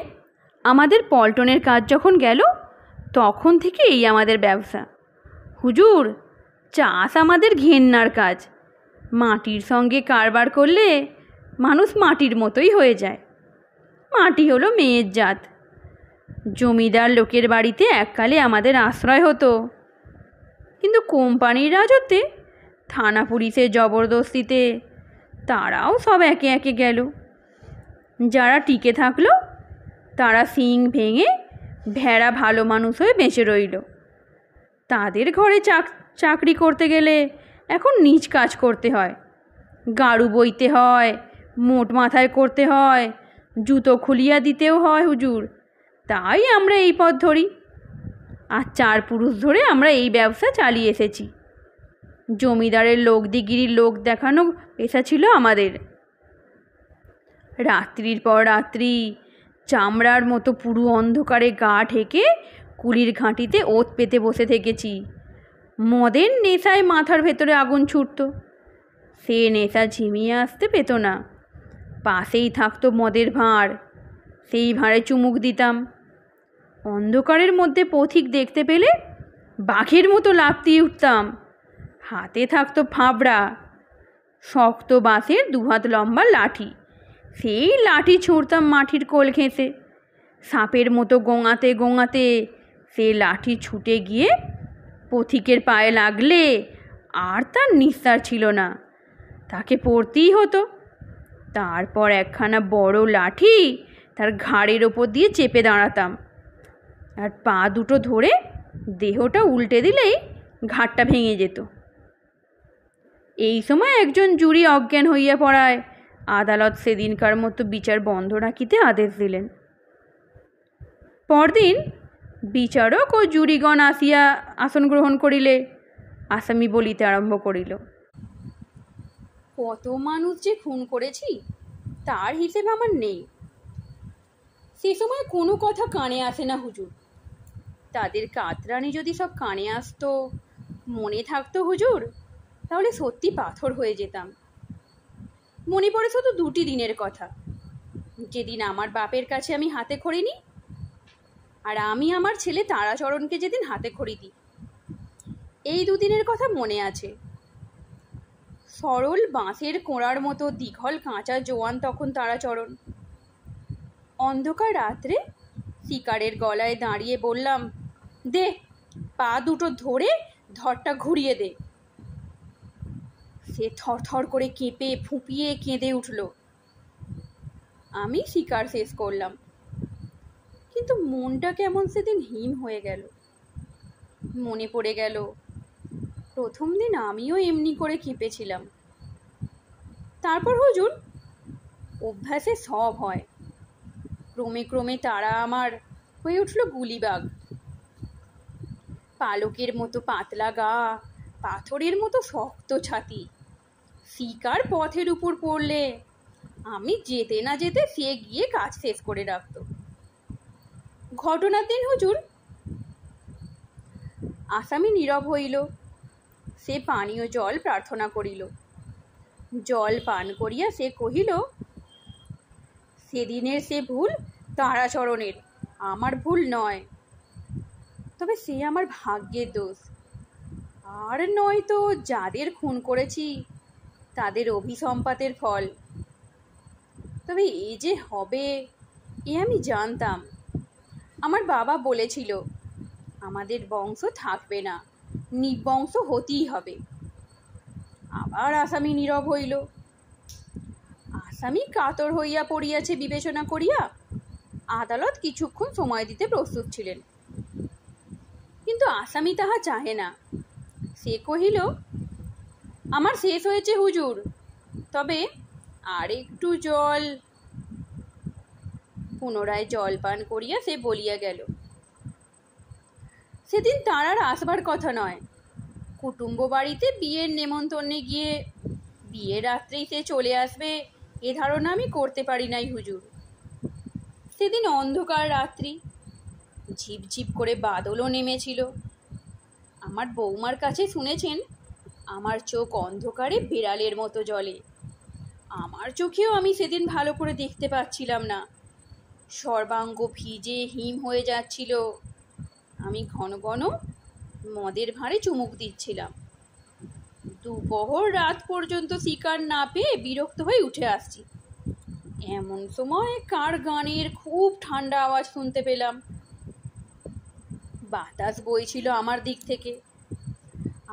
আমাদের পল্টনের কাজ যখন গেল তখন থেকে এই আমাদের ব্যবসা। হুজুর, চাষ আমাদের ঘেন্নার কাজ। মাটির সঙ্গে কারবার করলে মানুষ মাটির মতোই হয়ে যায়। মাটি হলো মেয়ের জাত। জমিদার লোকের বাড়িতে এককালে আমাদের আশ্রয় হতো, কিন্তু কোম্পানির রাজত্বে, থানা পুলিশের জবরদস্তিতে তারাও সব একে একে গেল। যারা টিকে থাকলো তারা শিং ভেঙে ভেড়া ভালো মানুষ হয়ে বেঁচে রইল। তাদের ঘরে চাকরি করতে গেলে এখন নিজ কাজ করতে হয়, গাড়ু বইতে হয়, মোট মাথায় করতে হয়, জুতো খুলিয়া দিতেও হয় হুজুর। তাই আমরা এই পথ ধরি, আর 4 পুরুষ ধরে আমরা এই ব্যবসা চালিয়ে এসেছি। জমিদারের লোকদিগিরির লোক দেখানো পেশা ছিল আমাদের। রাত্রির পর রাত্রি চামড়ার মতো পুরু অন্ধকারে গা ঢেকে কুলির ঘাঁটিতে ওত পেতে বসে থেকেছি। মদের নেশায় মাথার ভেতরে আগুন ছুটত, সে নেশা ঝিমিয়ে আসতে পেত না। পাশেই থাকতো মদের ভাঁড়, সেই ভাঁড়ে চুমুক দিতাম। অন্ধকারের মধ্যে পথিক দেখতে পেলে বাঘের মতো লাফিয়ে উঠতাম। হাতে থাকতো ফাবড়া, শক্ত বাঁশের 2 হাত লম্বা লাঠি, সেই লাঠি ছুঁড়তাম মাটির কোল ঘেঁষে। সাপের মতো গোঙাতে গোঙাতে সে লাঠি ছুটে গিয়ে পথিকের পায়ে লাগলে আর তার নিস্তার ছিল না, তাকে পড়তেই হতো। তারপর একখানা বড় লাঠি তার ঘাড়ের ওপর দিয়ে চেপে দাঁড়াতাম, আর পা দুটো ধরে দেহটা উল্টে দিলেই ঘাড়টা ভেঙে যেত। এই সময় একজন জুরি অজ্ঞান হইয়া পড়ায় আদালত সেদিনকার মতো বিচার বন্ধ রাখিতে আদেশ দিলেন। পরদিন বিচারক ও জুরিগণ আসিয়া আসন গ্রহণ করিলে আসামি বলিতে আরম্ভ করিল। কত মানুষ যে খুন করেছি তার হিসেব আমার নেই। সে সময় কোনো কথা কানে আসে না হুজুর। তাদের কাতরানি যদি সব কানে আসতো, মনে থাকতো হুজুর, তাহলে সত্যি পাথর হয়ে যেতাম। মনে পড়ে শুধু 2টি দিনের কথা, যেদিন আমার বাপের কাছে আমি হাতে খড়ি নিই, আর আমি আমার ছেলে তারাচরণকে যেদিন হাতে খড়ি দিই। এই 2 দিনের কথা মনে আছে। সরল বাঁশের কোঁড়ার মতো দীঘল কাঁচা জোয়ান তখন তারাচরণ। অন্ধকার রাত্রে শিকারের গলায় দাঁড়িয়ে বললাম, দে পা দুটো ধরে ধরটা ঘুরিয়ে দে। সে থরথর করে কেঁপে ফুঁপিয়ে কেঁদে উঠল। আমি শিকার শেষ করলাম, কিন্তু মনটা কেমন সেদিন হিম হয়ে গেল। মনে পড়ে গেল প্রথম দিন আমিও এমনি করে কেঁপেছিলাম। তারপর হুজুর অভ্যাসে সব হয়। ক্রমে ক্রমে তারা আমার হয়ে উঠল গুলিবাগ। পালকের মতো পাতলা গা, পাথরের মতো শক্ত ছাতি। শিকার পথের উপর পড়লে আমি যেতে না যেতে সে গিয়ে কাজ শেষ করে রাখত। ঘটনার দিন হুজুর আসামি নীরব হইল। সে পানীয় জল প্রার্থনা করিল। জল পান করিয়া সে কহিল, সেদিনের সে ভুল তারাচরণের, আমার ভুল নয়। তবে সে আমার ভাগ্যের দোষ, আর নয় তো যাদের খুন করেছি তাদের অভিসম্পাতের ফল। তবে এ যে হবে এ আমি জানতাম। আমার বাবা বলেছিল আমাদের বংশ থাকবে না, নির্বংশ হতেই হবে। আবার আসামি নীরব হইল। আসামি কাতর হইয়া পড়িয়াছে বিবেচনা করিয়া আদালত কিছুক্ষণ সময় দিতে প্রস্তুত ছিলেন, কিন্তু আসামি তাহা চাহে না। সে কহিল, আমার শেষ হয়েছে হুজুর, তবে আর একটু জল। পুনরায় জল পান করিয়া সে বলিয়া গেল, সেদিন তার আসবার কথা নয়। কুটুম্ব বাড়িতে বিয়ের নেমন্তন্নে গিয়ে বিয়ের রাত্রেই সে চলে আসবে এ ধারণা আমি করতে পারি নাই হুজুর। সেদিন অন্ধকার রাত্রি, ঝিপঝিপ করে বাদলও নেমেছিল। আমার বৌমার কাছে শুনেছেন আমার চোখ অন্ধকারে বিড়ালের মতো জ্বলে। আমার চোখেও আমি সেদিন ভালো করে দেখতে পাচ্ছিলাম না। সর্বাঙ্গ ভিজে হিম হয়ে যাচ্ছিল। আমি ঘন ঘন মদের ভাঁড়ে চুমুক দিচ্ছিলাম। দুপহর রাত পর্যন্ত শিকার না পেয়ে বিরক্ত হয়ে উঠে আসছি। এমন সময় কার গানের খুব ঠান্ডা আওয়াজ শুনতে পেলাম। বাতাস বইছিল আমার দিক থেকে।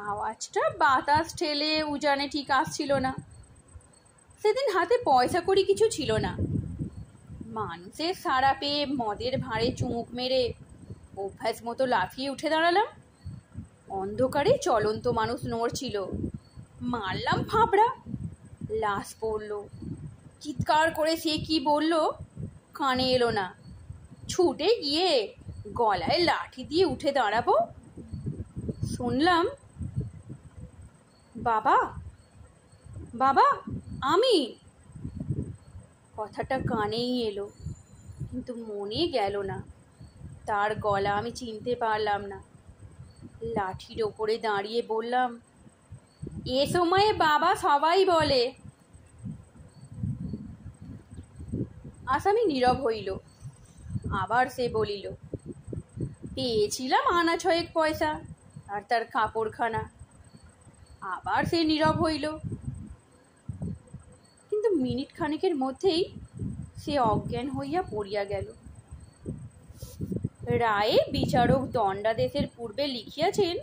আওয়াজটা বাতাস ঠেলে উজানে ঠিক আসছিল না। সেদিন হাতে পয়সা কড়ি কিছু ছিল না। মানুষের সাড়া পেয়ে মদের ভাঁড়ে চুমুক মেরে অভ্যাস মতো লাফিয়ে উঠে দাঁড়ালাম। অন্ধকারে চলন্ত মানুষ নড়ছিল। মারলাম ফাঁপড়া, লাশ পড়ল। চিৎকার করে সে কি বলল কানে এলো না। ছুটে গিয়ে গলায় লাঠি দিয়ে উঠে দাঁড়াবো, শুনলাম, বাবা বাবা আমি। কথাটা কানেই এলো, কিন্তু মনে গেল না। তার গলা আমি চিনতে পারলাম না। লাঠির ওপরে দাঁড়িয়ে বললাম, এ সময়ে বাবা সবাই বলে। আসামি নীরব হইল। আবার সে বলিল, পেয়েছিলাম আনা 6 পয়সা আর তার কাপড়খানা। আবার সে নীরব হইল। কিন্তু মিনিট খানেকের মধ্যেই সে অজ্ঞান হইয়া পড়িয়া গেল। রায়ে বিচারক দণ্ডাদেশের পূর্বে লিখিয়াছেন,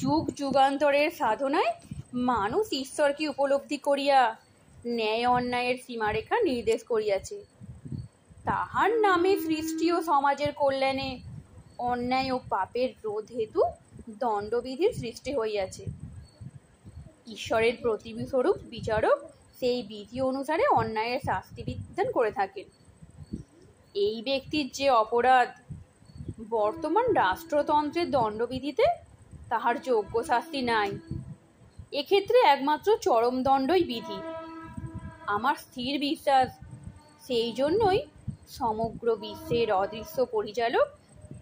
যুগ যুগান্তরের সাধনায় মানুষ ঈশ্বরকে উপলব্ধি করিয়া ন্যায় অন্যায়ের সীমারেখা নির্দেশ করিয়াছে। তাহার নামে সৃষ্টি ও সমাজের কল্যাণে অন্যায় ও পাপের রোধ হেতু দণ্ডবিধির সৃষ্টি হইয়াছে। ঈশ্বরের প্রতিবিস্বরূপ বিচারক সেই বিধি অনুসারে অন্যায়ের শাস্তি বিধান করে থাকেন। এই ব্যক্তির যে অপরাধ, বর্তমান রাষ্ট্রতন্ত্রের দণ্ডবিধিতে তাহার যোগ্য শাস্তি নাই। এক্ষেত্রে একমাত্র চরম দণ্ডই বিধি। আমার স্থির বিশ্বাস, সেই জন্যই সমগ্র বিশ্বের অদৃশ্য পরিচালক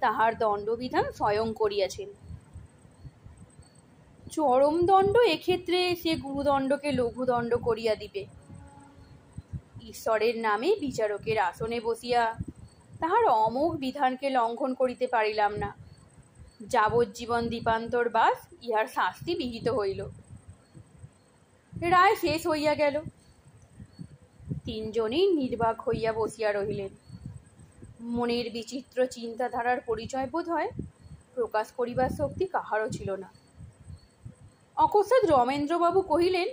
তাহার দণ্ডবিধান স্বয়ং করিয়াছেন। চরম দণ্ড এক্ষেত্রে সে গুরুদণ্ডকে লঘুদণ্ড করিয়া দিবে। ঈশ্বরের নামে বিচারকের আসনে বসিয়া তাহার অমোঘ বিধানকে লঙ্ঘন করিতে পারিলাম না। যাবজ্জীবন দ্বীপান্তর বাস ইহার শাস্তি বিহিত হইল। রায় শেষ হইয়া গেল। 3 জনেই নির্বাক হইয়া বসিয়া রহিলেন। মনের বিচিত্র চিন্তাধারার পরিচয় বোধ হয় প্রকাশ করিবার শক্তি কাহারও ছিল না। অকস্মাৎ রমেন্দ্রবাবু কহিলেন,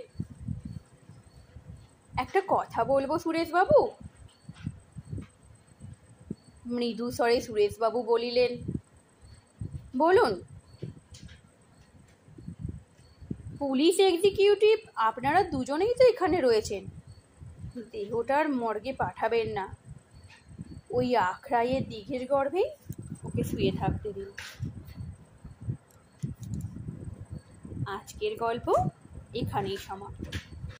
একটা কথা বলবো সুরেশবাবু। মৃদু স্বরে সুরেশবাবু বলিলেন, বলুন। পুলিশ এক্সিকিউটিভ আপনারা দুজনেই তো এখানে রয়েছেন। দেহটার মর্গে পাঠাবেন না, ওই আখড়াইয়ের দিঘির গর্ভেই ওকে শুয়ে থাকতে দিন। আজকের গল্প এখানেই সমাপ্ত।